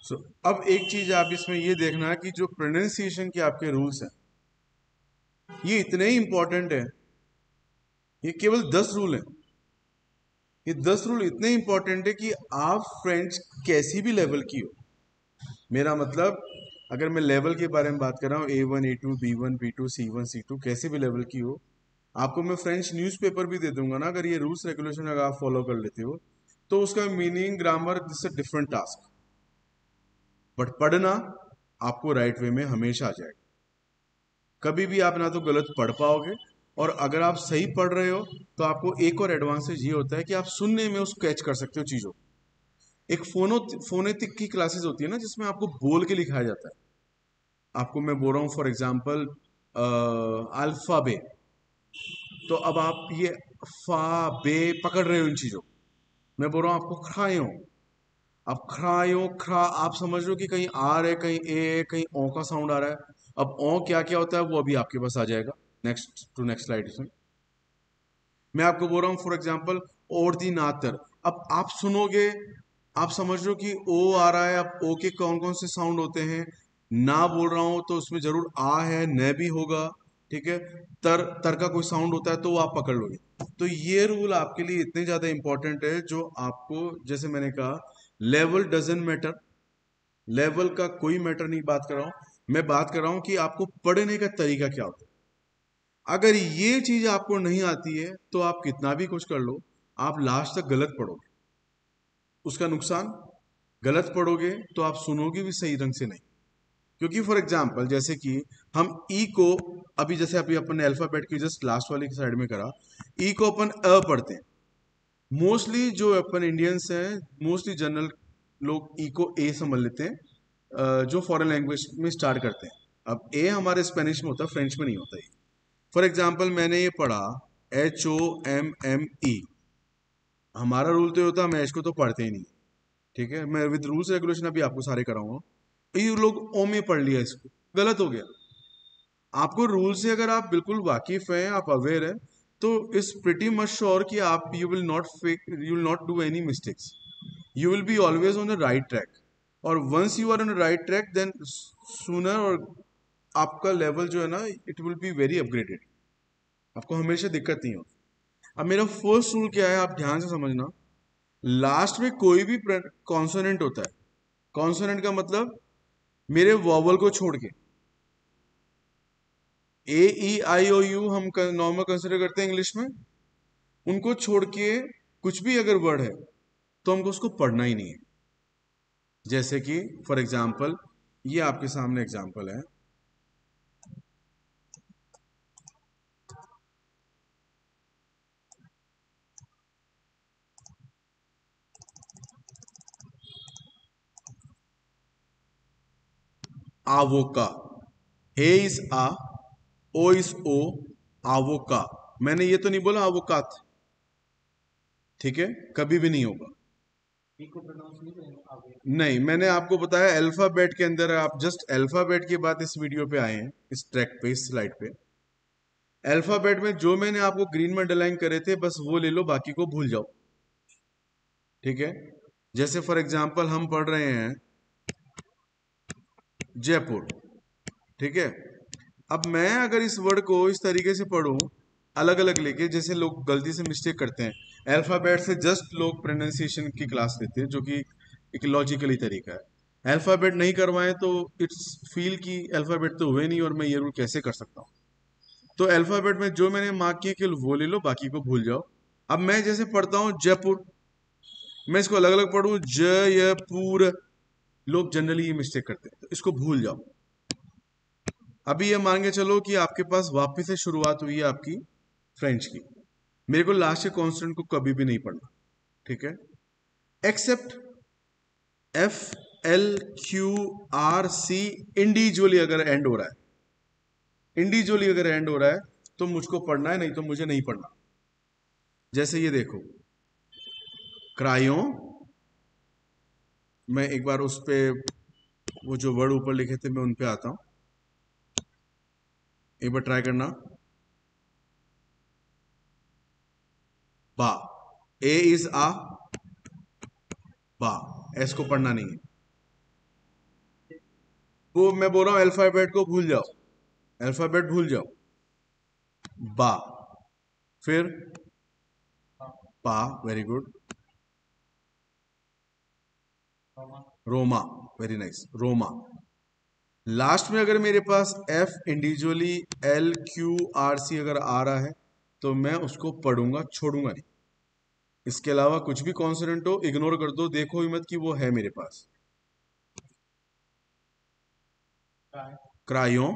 सो अब एक चीज आप इसमें ये देखना है कि जो प्रोनाउंसिएशन के आपके रूल्स हैं ये इतने ही इंपॉर्टेंट है। ये केवल 10 रूल हैं। ये 10 रूल इतने इंपॉर्टेंट है कि आप फ्रेंच कैसी भी लेवल की हो, मेरा मतलब अगर मैं लेवल के बारे में बात कर रहा हूँ A1 A2 B1 B2 C1 C2 कैसे भी लेवल की हो, आपको मैं फ्रेंच न्यूज़पेपर भी दे दूंगा ना, अगर ये रूल्स रेगुलेशन अगर आप फॉलो कर लेते हो तो उसका meaning grammar this a different task, but पढ़ना आपको राइट वे में हमेशा आ जाएगा। कभी भी आप ना तो गलत पढ़ पाओगे, और अगर आप सही पढ़ रहे हो तो आपको एक और एडवांटेज ये होता है कि आप सुनने में उसको कैच कर सकते हो चीज़ों। एक फोनेटिक की क्लासेस होती है ना जिसमें आपको बोल के लिखाया जाता है। आपको मैं बोल रहा हूँ फॉर एग्जाम्पल अल्फाबे, तो अब आप ये फा बे पकड़ रहे हो इन चीज़ों। मैं बोल रहा हूँ आपको खरायो, अब खरायो खरा आप समझ रहे हो कि कहीं आर है कहीं ए है कहीं ओ का साउंड आ रहा है। अब ओ क्या क्या होता है वो अभी आपके पास आ जाएगा नेक्स्ट स्लाइड में। मैं आपको बोल रहा हूँ फॉर एग्जाम्पल ऑर्डिनातर, अब आप सुनोगे, आप समझ रहे हो कि ओ आ रहा है, अब ओ के कौन कौन से साउंड होते हैं। ना बोल रहा हूँ तो उसमें जरूर आ है न भी होगा, ठीक है। तर तर का कोई साउंड होता है तो वो आप पकड़ लोगे। तो ये रूल आपके लिए इतने ज्यादा इंपॉर्टेंट है जो आपको, जैसे मैंने कहा, लेवल डजेंट मैटर, लेवल का कोई मैटर नहीं बात कर रहा हूं, मैं बात कर रहा हूं कि आपको पढ़ने का तरीका क्या होता है। अगर ये चीज आपको नहीं आती है तो आप कितना भी कुछ कर लो, आप लास्ट तक गलत पढ़ोगे। उसका नुकसान, गलत पढ़ोगे तो आप सुनोगे भी सही ढंग से नहीं। क्योंकि फॉर एग्जाम्पल जैसे कि हम ई को, अभी जैसे अभी अपन ने अल्फाबेट की जस्ट लास्ट वाली साइड में करा, ई को अपन अ पढ़ते हैं। मोस्टली जो अपन इंडियंस हैं, मोस्टली जनरल लोग ई को ए समझ लेते हैं, जो फॉरेन लैंग्वेज में स्टार्ट करते हैं। अब ए हमारे स्पेनिश में होता है, फ्रेंच में नहीं होता ये। फॉर एग्जाम्पल मैंने ये पढ़ा HOMME, हमारा रूल तो ये होता है हम एच को तो पढ़ते ही नहीं, ठीक है। मैं विद रूल्स रेगुलेशन अभी आपको सारे कराऊंगा। ये लोग ओ में पढ़ लिया, इसको गलत हो गया। आपको रूल से अगर आप बिल्कुल वाकिफ हैं, आप अवेयर हैं, तो इट्स प्रिटी मच श्योर कि आप you will not do any mistakes, you will be always on the right track. और once you are on the right track then sooner और आपका लेवल जो है ना it will be very upgraded, आपको हमेशा दिक्कत नहीं हो। अब मेरा फर्स्ट रूल क्या है आप ध्यान से समझना, लास्ट में कोई भी कॉन्सोनेंट होता है, कॉन्सोनेंट का मतलब मेरे वॉवल को छोड़ के, AEIOU हम नॉर्मल कंसिडर करते हैं इंग्लिश में, उनको छोड़ के कुछ भी अगर वर्ड है तो हमको उसको पढ़ना ही नहीं है। जैसे कि फॉर एग्जाम्पल ये आपके सामने एग्जाम्पल है, आवोका, ए इज आ, ओ इज ओ, आवोका। मैंने ये तो नहीं बोला आवोकात, ठीक है, कभी भी नहीं होगा। नहीं, मैंने आपको बताया अल्फाबेट के अंदर, आप जस्ट अल्फाबेट की बात इस वीडियो पे आए हैं, इस ट्रैक पे, इस स्लाइड पे। अल्फाबेट में जो मैंने आपको ग्रीन में अंडरलाइन करे थे बस वो ले लो, बाकी को भूल जाओ, ठीक है। जैसे फॉर एग्जाम्पल हम पढ़ रहे हैं जयपुर, ठीक है। अब मैं अगर इस वर्ड को इस तरीके से पढ़ूं, अलग अलग लेके, जैसे लोग गलती से मिस्टेक करते हैं, अल्फाबेट से जस्ट लोग प्रोनाउंसिएशन की क्लास लेते हैं जो कि एक लॉजिकली तरीका है। अल्फाबेट नहीं करवाएं तो इट्स फील कि अल्फाबेट तो हुए नहीं और मैं ये रूल कैसे कर सकता हूँ। तो अल्फाबेट में जो मैंने मार्क किया कि वो ले लो, बाकी को भूल जाओ। अब मैं जैसे पढ़ता हूँ जयपुर, मैं इसको अलग अलग पढ़ू जयपुर, लोग जनरली ये मिस्टेक करते हैं, तो इसको भूल जाओ। अभी ये मान के चलो कि आपके पास वापस से शुरुआत हुई है आपकी फ्रेंच की, मेरे को लास्ट के कॉन्स्टेंट को कभी भी नहीं पढ़ना, ठीक है। एक्सेप्ट FLQRC इंडिविजुअली अगर एंड हो रहा है, इंडिविजुअली अगर एंड हो रहा है तो मुझको पढ़ना है, नहीं तो मुझे नहीं पढ़ना। जैसे ये देखो क्रायो, मैं एक बार उस पे वो जो वर्ड ऊपर लिखे थे मैं उन पे आता हूं, एक बार ट्राई करना। बा, ए इज आ, बा, एस को पढ़ना नहीं है। वो मैं बोल रहा हूं अल्फाबेट को भूल जाओ, अल्फाबेट भूल जाओ। बा, फिर पा, वेरी गुड। रोमा, वेरी नाइस, रोमा। लास्ट में अगर मेरे पास F individually L Q R C अगर आ रहा है तो मैं उसको पढ़ूंगा, छोड़ूंगा नहीं। इसके अलावा कुछ भी कॉन्सोनेंट हो इग्नोर कर दो, देखो ही मत कि वो है मेरे पास। क्रायों,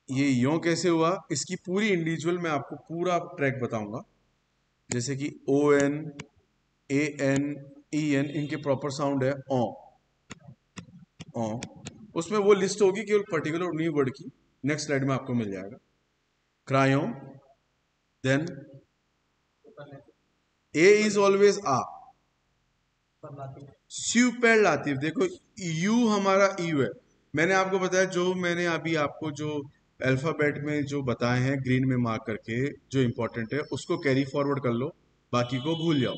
ये यों कैसे हुआ, इसकी पूरी इंडिविजुअल मैं आपको पूरा ट्रैक बताऊंगा। जैसे कि O N, A N, E N, इनके प्रॉपर साउंड है ओ, ओ। उसमें वो लिस्ट होगी केवल पर्टिकुलर न्यू वर्ड की, नेक्स्ट स्लाइड में आपको मिल जाएगा। क्रायों, देन ए इज ऑलवेज आ, सुपरलाटिव, देखो यू हमारा यू है। मैंने आपको बताया, जो मैंने अभी आपको जो अल्फाबेट में जो बताए हैं ग्रीन में मार्क करके, जो इंपॉर्टेंट है उसको कैरी फॉरवर्ड कर लो, बाकी को भूल जाओ।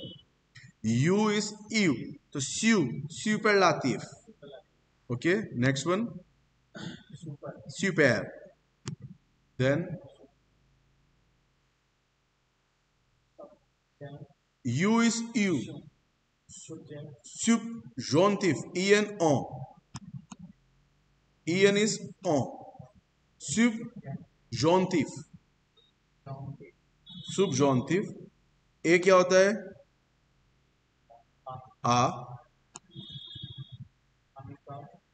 यू इज यू, तो स्यू, सुपरलाटिव। ओके, नेक्स्ट वन, सुपर, then U is U, subjunctive, en on, en is on, subjunctive, subjunctive, ए क्या होता है, आ,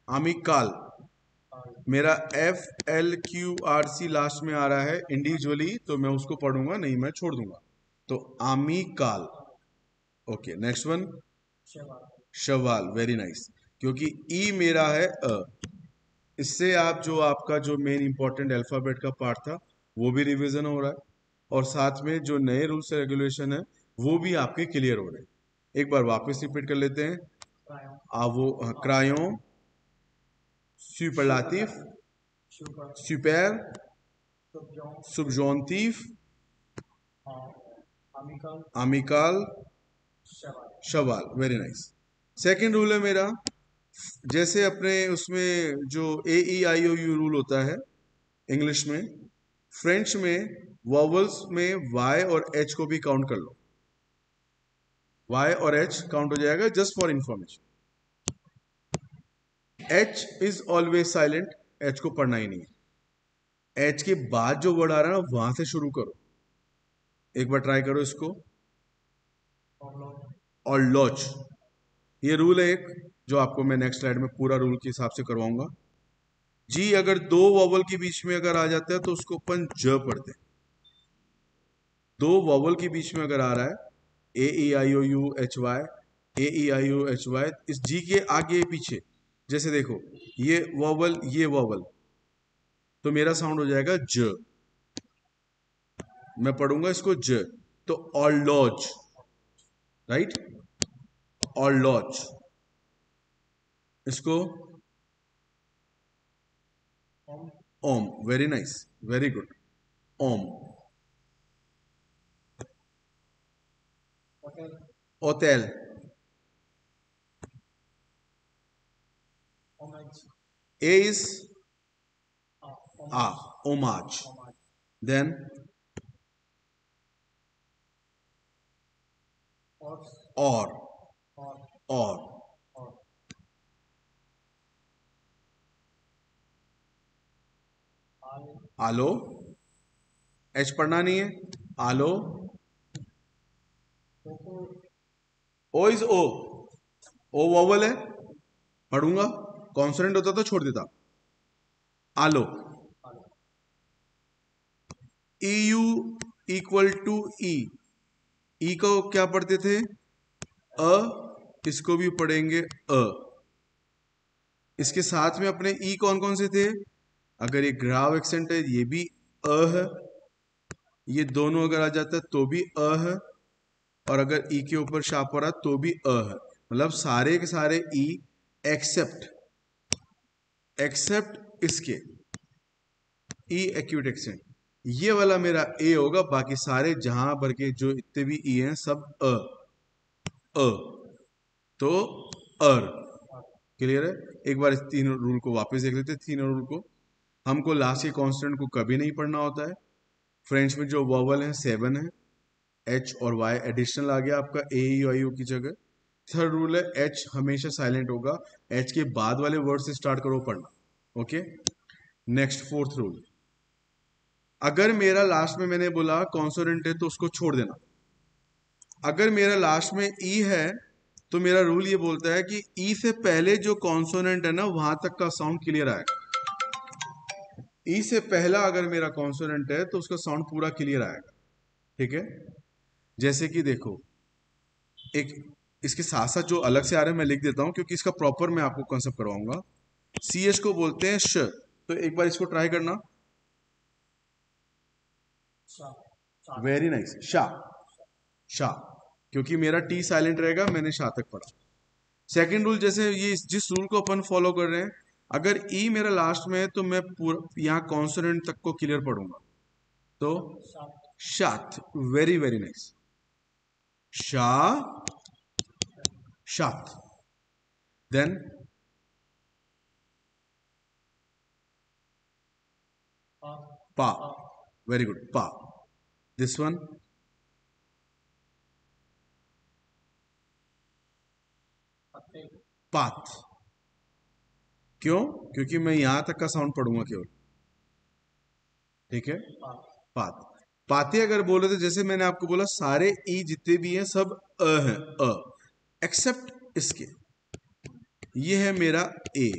अमिकाल। मेरा F L Q R C last में आ रहा है इंडिविजुअली, तो मैं उसको पढ़ूंगा नहीं, मैं छोड़ दूंगा, तो अमिकाल। ओके, नेक्स्ट वन, शवाल, वेरी नाइस, क्योंकि ई मेरा है अ। इससे आप जो आपका जो मेन इंपॉर्टेंट अल्फाबेट का पार्ट था वो भी रिवीजन हो रहा है, और साथ में जो नए रूल्स रेगुलेशन है वो भी आपके क्लियर हो रहे हैं। एक बार वापस रिपीट कर लेते हैं। वो क्रायों, सुपरलाटिव, सुपर, subjunctive, अमिकाल, शवाल, वेरी नाइस। सेकंड रूल है मेरा, जैसे अपने उसमें जो ए ई आई ओ यू रूल होता है इंग्लिश में, फ्रेंच में वॉवल्स में वाई और एच को भी काउंट कर लो, वाई और एच काउंट हो जाएगा, just for information. H is always silent, H को पढ़ना ही नहीं है। एच के बाद जो वर्ड आ रहा है ना वहां से शुरू करो, एक बार ट्राई करो इसको, और लॉच, ये रूल है एक, जो आपको मैं नेक्स्ट स्लाइड में पूरा रूल के हिसाब से करवाऊंगा। जी अगर दो वॉवल के बीच में अगर आ जाता है तो उसको अपन ज पढ़ते हैं। दो वॉवल के बीच में अगर आ रहा है ए ई आई ओ यू एच वाई, ए ई आई ओ एच वाई, इस जी के आगे पीछे, जैसे देखो ये वॉवल, ये वॉवल, तो मेरा साउंड हो जाएगा ज, मैं पढ़ूंगा इसको ज, तो ऑलॉज, राइट, ऑलॉज, इसको ओम, वेरी नाइस, वेरी गुड, ओम। होटल, ए इज आ, ओमाज, देन और आलो, एच पढ़ना नहीं है, आलो, ओ इज ओ वॉवल है, पढ़ूंगा, कॉन्सोनेंट होता तो छोड़ देता, आलो। ई यू इक्वल टू ई, ई को क्या पढ़ते थे, अ, इसको भी पढ़ेंगे अ। इसके साथ में अपने ई कौन कौन से थे, अगर ये ग्राव एक्सेंट है ये भी अ है, ये दोनों अगर आ जाता है तो भी अ है, और अगर ई के ऊपर शार्प हो रहा तो भी अ है, मतलब सारे के सारे ई एक्सेप्ट, एक्सेप्ट इसके ई एक्यूट एक्सेंट, ये वाला मेरा ए होगा, बाकी सारे जहां भर के जो इतने भी ई हैं सब अ, अ, तो अर, क्लियर है? एक बार इस तीन रूल को वापस देख लेते हैं। तीनों रूल को हमको लास्ट के कॉन्स्टेंट को कभी नहीं पढ़ना होता है। फ्रेंच में जो वॉवल है 7 है, एच और वाई एडिशनल आ गया आपका ए ई आई ओ की जगह। थर्ड रूल है एच हमेशा साइलेंट होगा, एच के बाद वाले वर्ड से स्टार्ट करो पढ़ना। ओके, नेक्स्ट फोर्थ रूल, अगर मेरा लास्ट में मैंने बोला कॉन्सोनेंट है तो उसको छोड़ देना। अगर मेरा लास्ट में ई है तो मेरा रूल ये बोलता है कि ई से पहले जो कॉन्सोनेंट है ना वहां तक का साउंड क्लियर आएगा। ई से पहला अगर मेरा कॉन्सोनेंट है तो उसका साउंड पूरा क्लियर आएगा। ठीक है, जैसे कि देखो, एक इसके साथ साथ जो अलग से आ रहे हैं मैं लिख देता हूं क्योंकि इसका प्रॉपर मैं आपको कंसेप्ट करवाऊंगा। सी एच को बोलते हैं श, तो एक बार इसको ट्राई करना। वेरी नाइस, शाह, शाह, क्योंकि मेरा टी साइलेंट रहेगा, मैंने शाह तक पढ़ा। सेकंड रूल, जैसे ये जिस रूल को अपन फॉलो कर रहे हैं, अगर ई मेरा लास्ट में है तो मैं पूरा यहाँ कॉन्सोनेंट तक को क्लियर पढ़ूंगा, तो शात, वेरी वेरी नाइस, शाह, शात। देन पा, वेरी गुड, पा। दिस वन पाथ, क्यों? क्योंकि मैं यहां तक का साउंड पढ़ूंगा केवल। ठीक है, पाथ। पाते अगर बोले तो जैसे मैंने आपको बोला सारे ई जितने भी हैं सब अ हैं, अ, एक्सेप्ट इसके, ये है मेरा ए।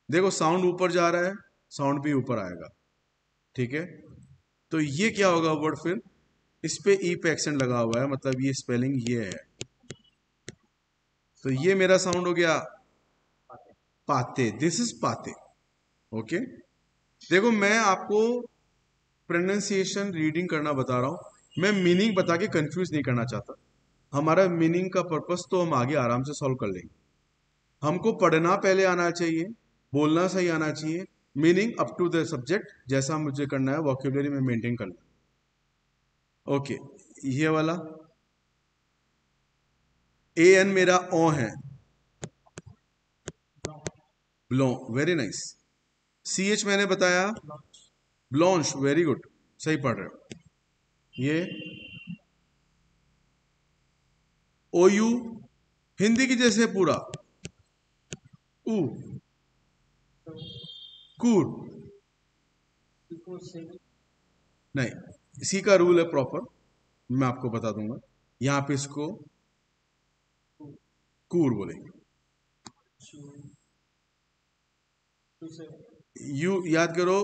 देखो साउंड ऊपर जा रहा है, साउंड भी ऊपर आएगा। ठीक है, तो ये क्या होगा वर्ड फिर, इस पे ई पे एक्सेंट लगा हुआ है, मतलब ये स्पेलिंग ये है, तो ये मेरा साउंड हो गया पाते, दिस इज पाते। ओके, देखो मैं आपको प्रोनाउंसिएशन रीडिंग करना बता रहा हूं, मैं मीनिंग बता के कंफ्यूज नहीं करना चाहता। हमारा मीनिंग का पर्पस तो हम आगे आराम से सॉल्व कर लेंगे। हमको पढ़ना पहले आना चाहिए, बोलना सही आना चाहिए, meaning up to the subject जैसा मुझे करना है वोकैब्युलरी में मेंटेन करना। ओके, ये वाला ए एन मेरा ओ है, blow, very nice. C H मैंने बताया ब्लॉन्च, वेरी गुड, सही पढ़ रहे हो। ये ओ यू हिंदी की जैसे पूरा ऊ, कूर, नहीं, इसी का रूल है प्रॉपर, मैं आपको बता दूंगा। यहां पे इसको कूर बोलेंगे। यू याद करो,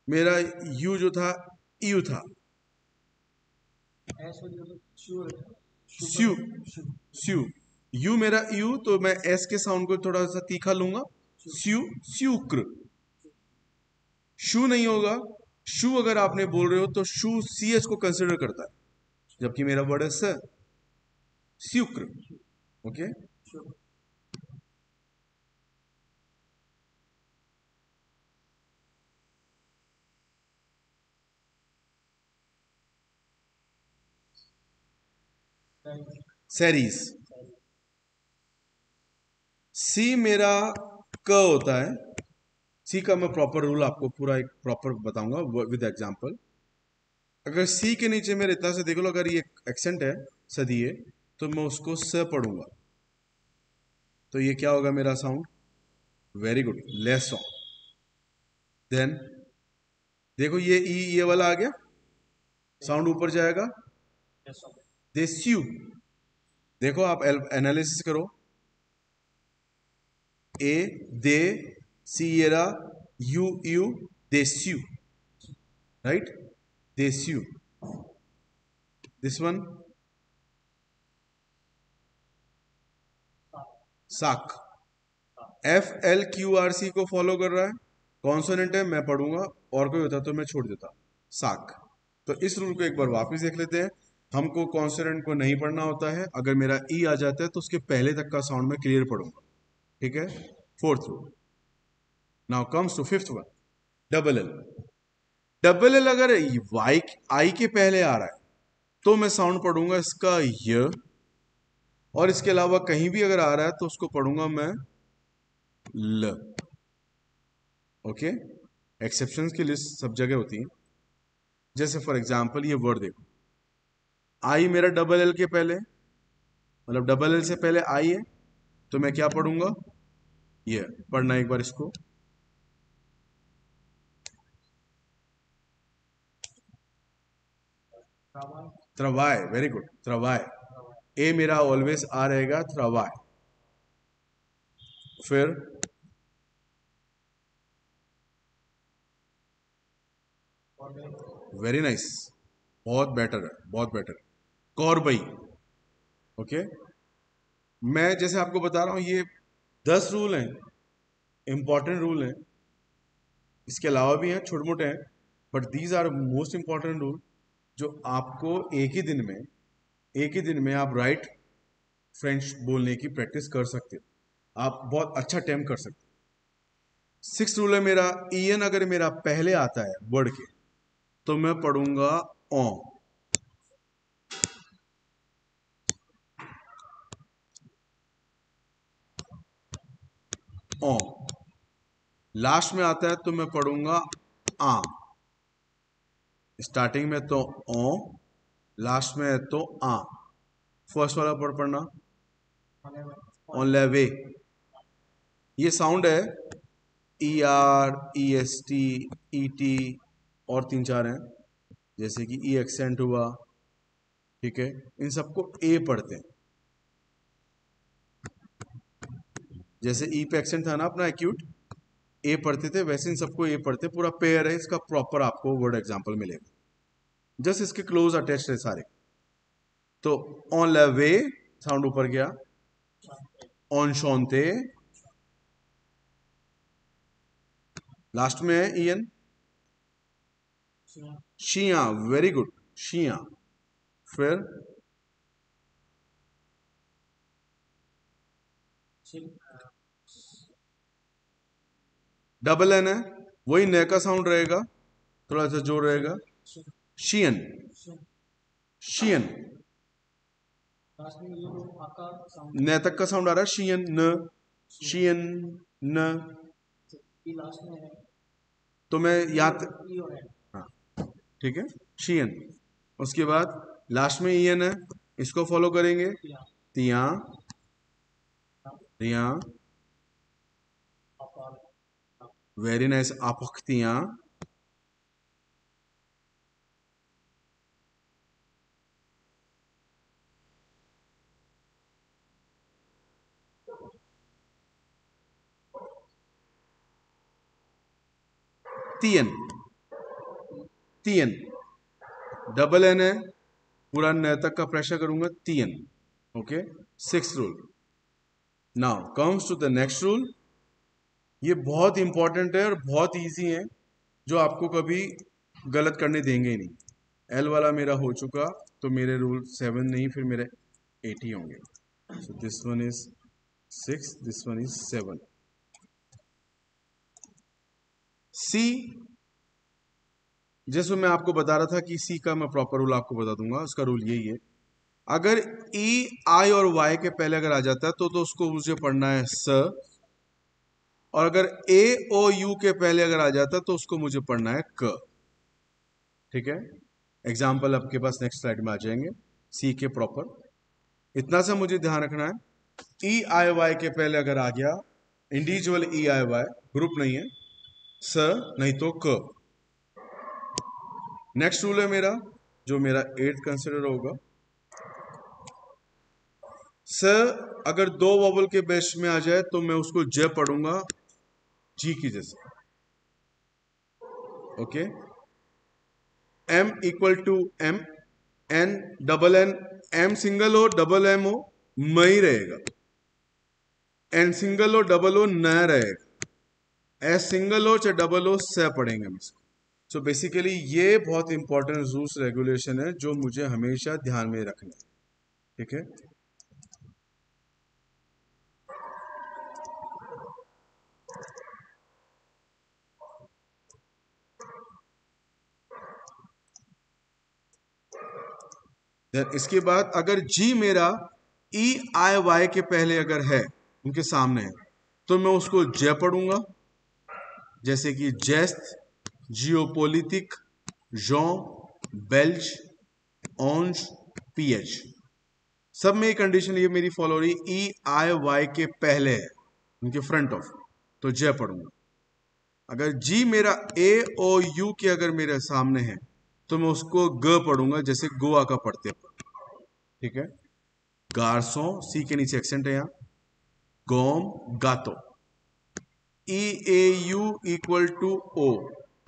मेरा यू जो था यू था, स्यू, स्यू, यू मेरा यू, तो मैं एस के साउंड को थोड़ा सा तीखा लूंगा, स्यू, स्यूक्र। शू नहीं होगा, शू अगर आपने बोल रहे हो तो शू सी एच को कंसिडर करता है, जबकि मेरा वर्ड है स, स्यूक्र। ओके, सेरीज, सी मेरा क होता है, सी का मैं प्रॉपर रूल आपको पूरा एक प्रॉपर बताऊंगा विद एग्जांपल। अगर सी के नीचे मेरे इतना से देख लो, अगर ये एक्सेंट है सदिए, तो मैं उसको स पढ़ूंगा, तो ये क्या होगा मेरा sound, very good, less sound. Then देखो ये ई ये वाला आ गया, साउंड ऊपर जाएगा, देस्यू। देखो आप एनालिसिस करो, ए दे सिएरा यू यू देस्यू, राइट, देस्यू। दिस वन साक, F L Q R C को फॉलो कर रहा है, कॉन्सोनेंट है, मैं पढ़ूंगा, और कोई होता तो मैं छोड़ देता, साक। तो इस रूल को एक बार वापस देख लेते हैं। हमको कॉन्सोनेंट को नहीं पढ़ना होता है, अगर मेरा ई आ जाता है तो उसके पहले तक का साउंड मैं क्लियर पढ़ूंगा। ठीक है, fourth rule. Now comes to fifth one, double L. Double L अगर वाई आई के पहले आ रहा है तो मैं साउंड पढ़ूंगा इसका य, और इसके अलावा कहीं भी अगर आ रहा है तो उसको पढ़ूंगा मैं ल। ओके, एक्सेप्शंस की लिस्ट सब जगह होती है। जैसे फॉर एग्जांपल ये वर्ड देखो, आई मेरा डबल एल के पहले, मतलब डबल एल से पहले आई है, तो मैं क्या पढ़ूंगा, ये पढ़ना एक बार इसको। त्रवाय, वेरी गुड, त्रवाय। ए मेरा ऑलवेज आ रहेगा, त्रवाय। फिर वेरी नाइस, बहुत बेटर है, बहुत बेटर। कौरबई। ओके, मैं जैसे आपको बता रहा हूं, ये 10 रूल हैं, इंपॉर्टेंट रूल हैं। इसके अलावा भी हैं, छोटे मोटे हैं, but these are most important rule, जो आपको एक ही दिन में आप राइट फ्रेंच बोलने की प्रैक्टिस कर सकते हो, आप बहुत अच्छा अटेम्प्ट कर सकते हो। 6 रूल है मेरा, ईएन अगर मेरा पहले आता है वर्ड के, तो मैं पढ़ूंगा ओ। ओ लास्ट में आता है तो मैं पढ़ूंगा आ। स्टार्टिंग में तो ओ, लास्ट में है तो आ। फर्स्ट वाला पढ़ना, ऑन लेवे। ये साउंड है, E R, E S T, E T, और 3 4 हैं, जैसे कि ई एक्सेंट हुआ, ठीक है, इन सबको ए पढ़ते हैं। जैसे ई पे एक्सेंट था ना अपना एक्यूट, ए पढ़ते थे, वैसे इन सबको ए पढ़ते, पूरा पेयर है इसका, प्रॉपर आपको वर्ड एग्जांपल मिलेगा, जस्ट इसके क्लोज अटैच्ड है सारे। तो ऑन लेवे साउंड ऊपर गया, ऑन शोंते, लास्ट में है ईएन, शिया, वेरी गुड, शिया। फिर डबल एन है, वही न का साउंड रहेगा, थोड़ा सा जोर रहेगा, शियन, शियन। न तक का साउंड आ रहा है, शियन न, शियन न। तो मैं याद, हाँ ठीक है, शियन। उसके बाद लास्ट में ईएन है, इसको फॉलो करेंगे, तिया, रिया, वेरी नाइस, आपख्तियां। तियन, तियन, डबल एन है, पूरा न तक का प्रेशर करूंगा, तियन। Okay, 6th rule. Now comes to the next rule. ये बहुत इंपॉर्टेंट है और बहुत इजी है, जो आपको कभी गलत करने देंगे ही नहीं। एल वाला मेरा हो चुका, तो मेरे रूल 7 नहीं, फिर मेरे 8 ही होंगे। So this one is 6, this one is 7। सी, जैसे मैं आपको बता रहा था कि सी का मैं प्रॉपर रूल आपको बता दूंगा। उसका रूल यही है, अगर ई आई और वाई के पहले अगर आ जाता है तो उसको मुझे पढ़ना है स, और अगर ए ओ यू के पहले अगर आ जाता है तो उसको मुझे पढ़ना है क। ठीक है, एग्जाम्पल आपके पास नेक्स्ट स्लाइड में आ जाएंगे सी के प्रॉपर। इतना सा मुझे ध्यान रखना है, ई आई वाई के पहले अगर आ गया, इंडिविजुअल ई आई वाई, ग्रुप नहीं है, स नहीं तो क। नेक्स्ट रूल है मेरा, जो मेरा 8th कंसिडर होगा, स अगर 2 वॉवल के बेस में आ जाए तो मैं उसको ज पढ़ूंगा, जी की जैसे। Okay, M equal to M, N double N, M single हो डबल एम हो म ही रहेगा, एन सिंगल हो डबल हो न रहेगा, एस सिंगल हो चाहे डबल हो स पढ़ेंगे हम इसको। सो बेसिकली ये बहुत इंपॉर्टेंट रूल्स रेगुलेशन है जो मुझे हमेशा ध्यान में रखना है। ठीक है, देन इसके बाद अगर जी मेरा ई आई वाई के पहले अगर है, उनके सामने है, तो मैं उसको जे पढ़ूंगा, जैसे कि जेस्ट, जियोपोलिटिक, जॉन, बेल्ज, ऑन्ज, पीएच। सब में कंडीशन ये मेरी फॉलो हो रही, ई आई वाई के पहले है, उनके फ्रंट ऑफ, तो जे पढ़ूंगा। अगर जी मेरा ए ओ यू के अगर मेरे सामने है तो मैं उसको ग पढ़ूंगा, जैसे गोवा का पढ़ते हैं, ठीक है। गार्सो, सी के नीचे एक्सेंट है यहां, गोम, गातो। E A U equal to O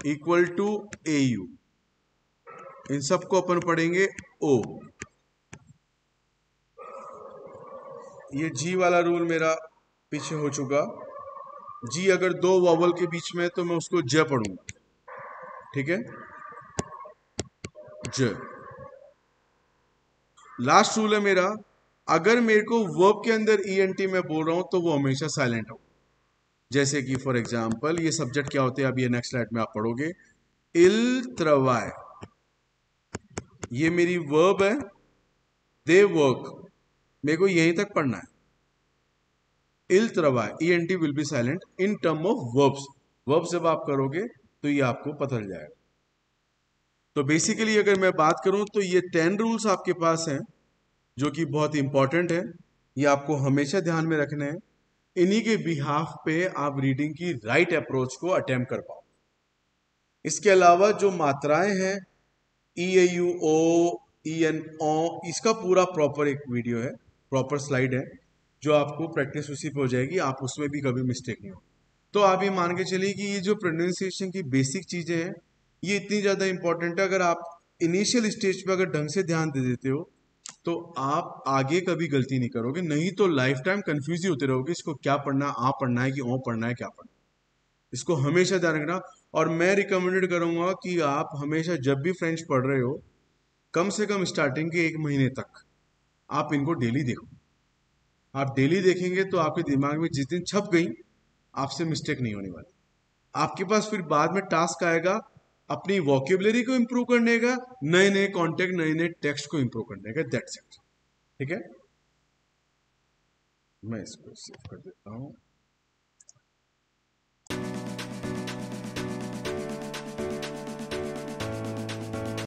equal to A U, इन सबको अपन पढ़ेंगे ओ। ये जी वाला रूल मेरा पीछे हो चुका। जी अगर दो वॉवल के बीच में है तो मैं उसको ज पढ़ूंगा, ठीक है, ज। लास्ट रूल है मेरा, अगर मेरे को वर्ब के अंदर ईएनटी में बोल रहा हूं तो वो हमेशा साइलेंट हो। जैसे कि फॉर एग्जांपल ये सब्जेक्ट क्या होते हैं, अब ये नेक्स्ट स्लाइड में आप पढ़ोगे। इल त्रवाय, ये मेरी वर्ब है, दे वर्क, मेरे को यहीं तक पढ़ना है। इल त्रवाय, ENT will be silent in term of verbs. Verbs जब आप करोगे तो ये आपको पता चल जाएगा। तो बेसिकली अगर मैं बात करूं तो ये 10 रूल्स आपके पास हैं जो कि बहुत इंपॉर्टेंट है, ये आपको हमेशा ध्यान में रखना है। इन्हीं के बिहाफ पे आप रीडिंग की राइट अप्रोच को अटेम्प्ट कर पाओ। इसके अलावा जो मात्राएं हैं, ई A you O, E N O, इसका पूरा प्रॉपर एक वीडियो है, प्रॉपर स्लाइड है, जो आपको प्रैक्टिस उसी पे हो जाएगी, आप उसमें भी कभी मिस्टेक नहीं हो। तो आप ये मान के चलिए कि ये जो प्रोनाउंसिएशन की बेसिक चीजें हैं ये इतनी ज्यादा इंपॉर्टेंट है। अगर आप इनिशियल स्टेज पे अगर ढंग से ध्यान दे देते हो तो आप आगे कभी गलती नहीं करोगे, नहीं तो लाइफ टाइम कंफ्यूज ही होते रहोगे, इसको क्या पढ़ना है, आ पढ़ना है कि ओ पढ़ना है, क्या पढ़ना है। इसको हमेशा ध्यान रखना। और मैं रिकमेंडेड करूंगा कि आप हमेशा जब भी फ्रेंच पढ़ रहे हो, कम से कम स्टार्टिंग के 1 महीने तक आप इनको डेली देखो। आप डेली देखेंगे तो आपके दिमाग में जिस दिन छप गई, आपसे मिस्टेक नहीं होने वाली। आपके पास फिर बाद में टास्क आएगा अपनी वोकेबलरी को इंप्रूव करने का, नए नए कॉन्टेक्ट, नए नए टेक्स्ट को इंप्रूव करने का। दैट्स इट, ठीक है। मैं इसको सेव कर देता हूं।